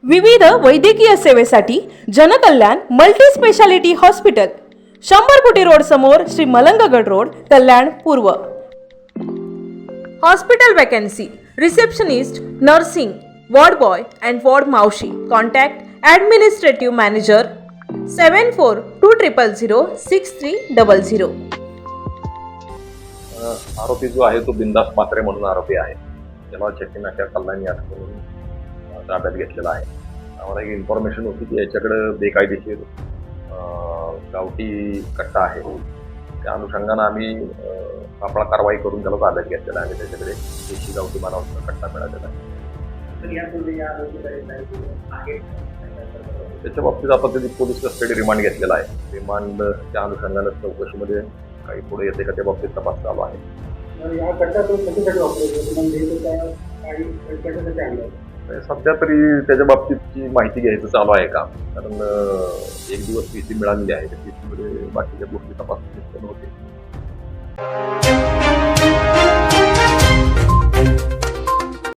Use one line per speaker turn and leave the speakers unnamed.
विविध वैद्यकीय सेवेसाठी जनकल्याण मल्टी स्पेशालिटी हॉस्पिटल 100 फुटी रोड समोर श्री मलंगगड रोड कल्याण पूर्व. Hospital vacancy receptionist nursing ward boy and ward मावशी. Contact administrative manager 7420006300.
आरोपी जो आहे तो बिंदास मात्रे म्हणून आरोपी आहे. त्याला चेकिनाक्या कल्याणी म्हणून ताब्यात घेतलेला आहे. आम्हाला एक इन्फॉर्मेशन होती की याच्याकडे बेकायदेशीर गावठी कट्टा आहे. त्या अनुषंगानं आम्ही सापळा कारवाई करून त्याला ताब्यात घेतलेला आहे. त्याच्याकडे देशी गावठी बनावटीचा कट्टा मिळालेला आहे. त्याच्या बाबतीत आता त्यांनी पोलीस कस्टडी रिमांड घेतलेला आहे. रिमांडच्या अनुषंगानं चौकशीमध्ये काही पुढे येते का त्या बाबतीत तपास चालू आहे. सध्या तरी त्याच्या बाबतीतची माहिती घ्यायचं चालू आहे का, कारण एक दिवस पीसी मिळालेली आहे. त्या पीसीमध्ये बाकीच्या गोष्टी तपासणी होते.